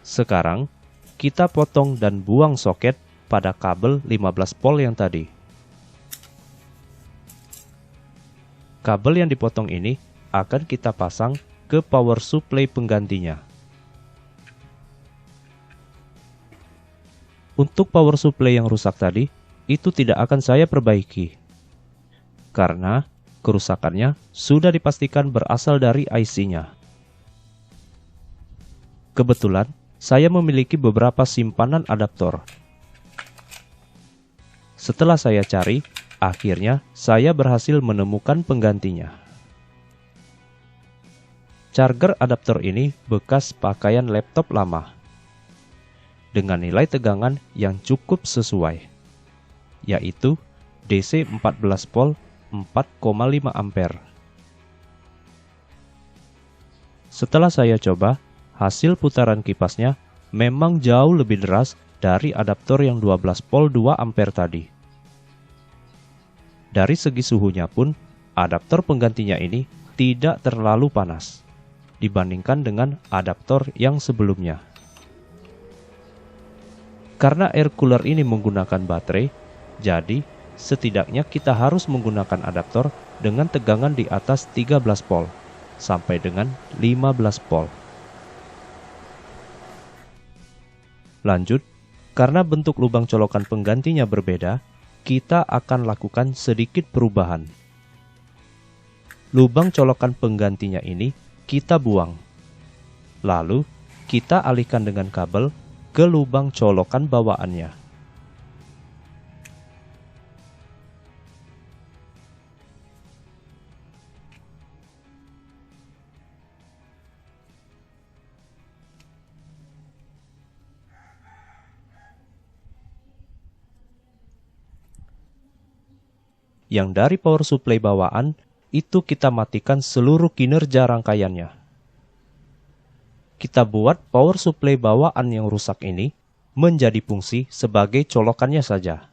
Sekarang, kita potong dan buang soket pada kabel 15 volt yang tadi. Kabel yang dipotong ini akan kita pasang ke power supply penggantinya. Untuk power supply yang rusak tadi, itu tidak akan saya perbaiki. Karena kerusakannya sudah dipastikan berasal dari IC-nya. Kebetulan, saya memiliki beberapa simpanan adaptor. Setelah saya cari, akhirnya saya berhasil menemukan penggantinya. Charger adaptor ini bekas pakaian laptop lama, dengan nilai tegangan yang cukup sesuai, yaitu DC 14 volt 4,5 ampere. Setelah saya coba, hasil putaran kipasnya memang jauh lebih deras dari adaptor yang 12 volt 2 ampere tadi. Dari segi suhunya pun, adaptor penggantinya ini tidak terlalu panas dibandingkan dengan adaptor yang sebelumnya. Karena air cooler ini menggunakan baterai, jadi setidaknya kita harus menggunakan adaptor dengan tegangan di atas 13 volt sampai dengan 15 volt. Lanjut, karena bentuk lubang colokan penggantinya berbeda, kita akan lakukan sedikit perubahan. Lubang colokan penggantinya ini kita buang. Lalu, kita alihkan dengan kabel ke lubang colokan bawaannya. Yang dari power supply bawaan, itu kita matikan seluruh kinerja rangkaiannya. Kita buat power supply bawaan yang rusak ini menjadi fungsi sebagai colokannya saja.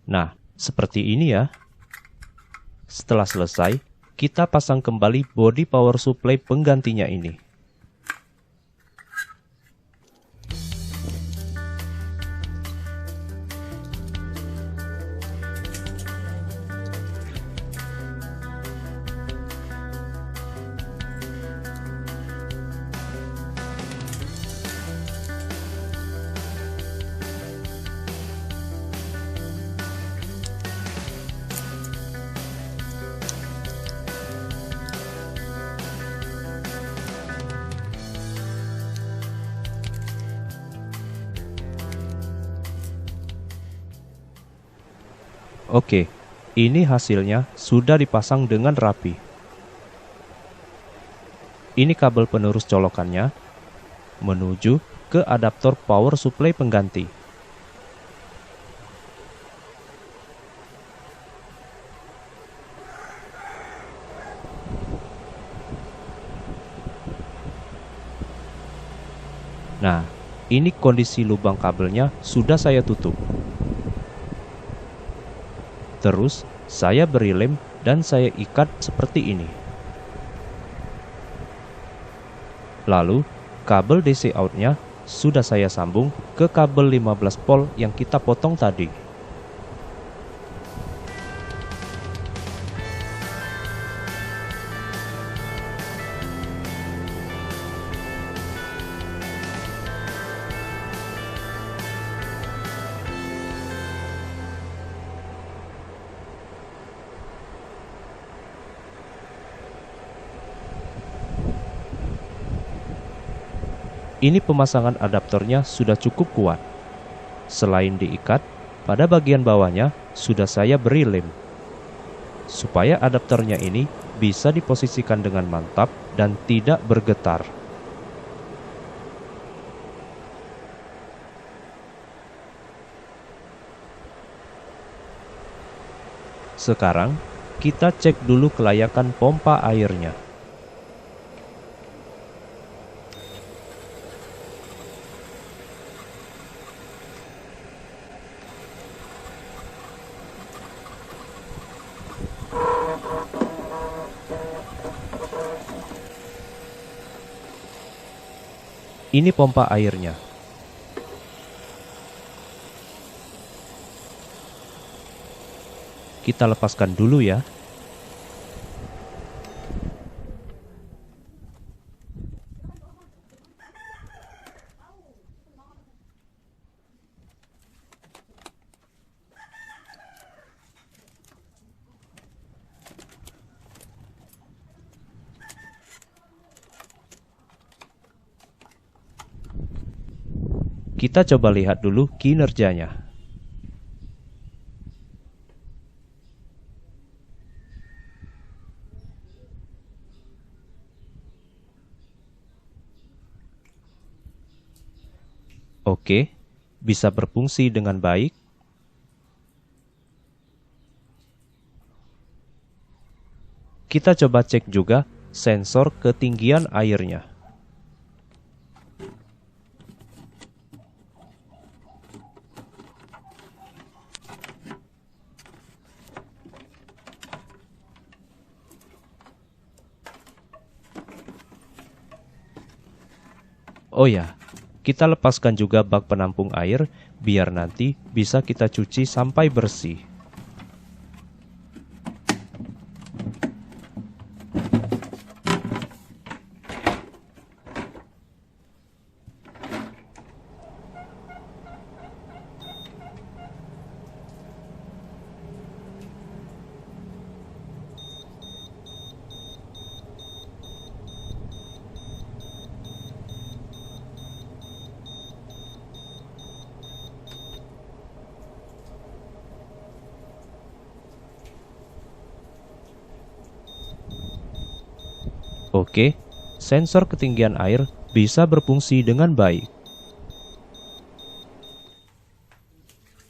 Nah, seperti ini ya. Setelah selesai, kita pasang kembali body power supply penggantinya ini. Oke, ini hasilnya sudah dipasang dengan rapi. Ini kabel penerus colokannya menuju ke adaptor power supply pengganti. Nah, ini kondisi lubang kabelnya sudah saya tutup. Terus, saya beri lem dan saya ikat seperti ini. Lalu, kabel DC out-nya sudah saya sambung ke kabel 15 volt yang kita potong tadi. Ini pemasangan adaptornya sudah cukup kuat. Selain diikat, pada bagian bawahnya sudah saya beri lem. Supaya adaptornya ini bisa diposisikan dengan mantap dan tidak bergetar. Sekarang, kita cek dulu kelayakan pompa airnya. Ini pompa airnya. Kita lepaskan dulu ya. Kita coba lihat dulu kinerjanya. Oke, bisa berfungsi dengan baik. Kita coba cek juga sensor ketinggian airnya. Oh ya, kita lepaskan juga bak penampung air biar nanti bisa kita cuci sampai bersih. Oke, sensor ketinggian air bisa berfungsi dengan baik.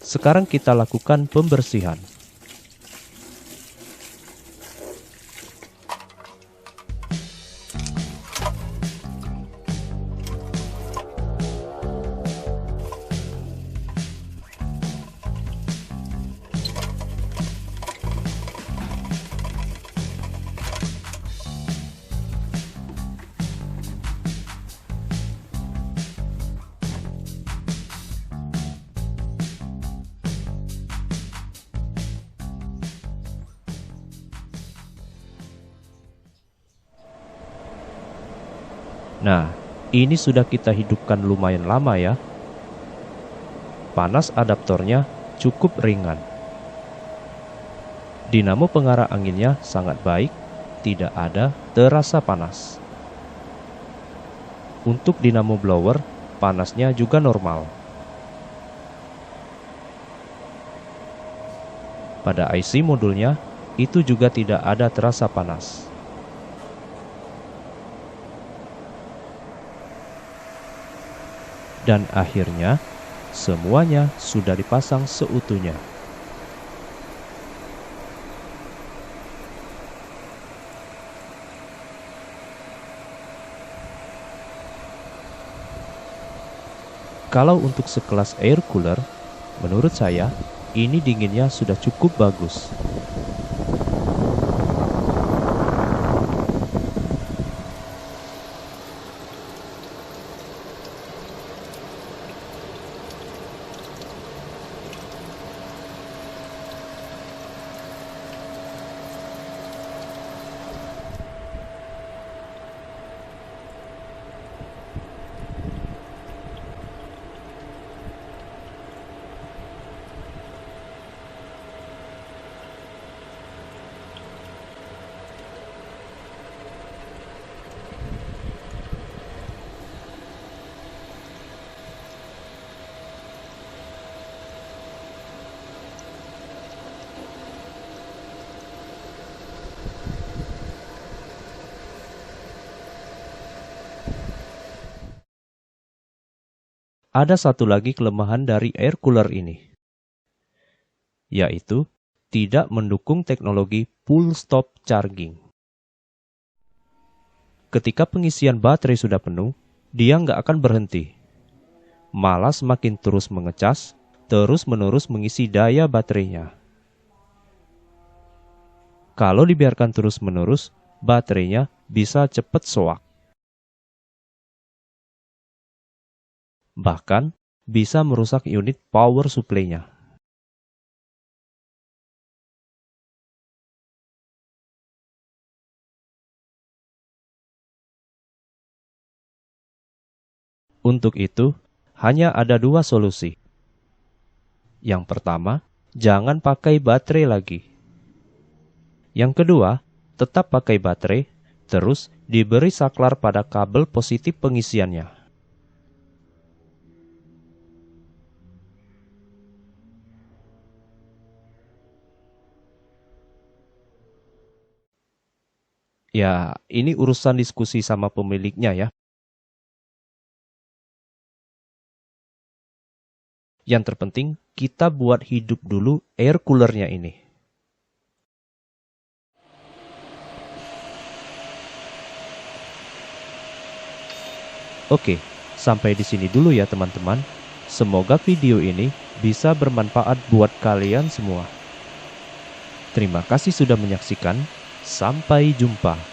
Sekarang kita lakukan pembersihan. Nah, ini sudah kita hidupkan lumayan lama ya. Panas adaptornya cukup ringan. Dinamo pengarah anginnya sangat baik, tidak ada terasa panas. Untuk dinamo blower, panasnya juga normal. Pada IC modulnya, itu juga tidak ada terasa panas. Dan akhirnya, semuanya sudah dipasang seutuhnya. Kalau untuk sekelas air cooler, menurut saya, ini dinginnya sudah cukup bagus. Ada satu lagi kelemahan dari air cooler ini, yaitu tidak mendukung teknologi full stop charging. Ketika pengisian baterai sudah penuh, dia nggak akan berhenti. Malah semakin terus mengecas, terus-menerus mengisi daya baterainya. Kalau dibiarkan terus-menerus, baterainya bisa cepat soak. Bahkan bisa merusak unit power supply-nya. Untuk itu, hanya ada dua solusi. Yang pertama, jangan pakai baterai lagi. Yang kedua, tetap pakai baterai, terus diberi saklar pada kabel positif pengisiannya. Ya, ini urusan diskusi sama pemiliknya ya. Yang terpenting, kita buat hidup dulu air coolernya ini. Oke, sampai di sini dulu ya teman-teman. Semoga video ini bisa bermanfaat buat kalian semua. Terima kasih sudah menyaksikan. Sampai jumpa.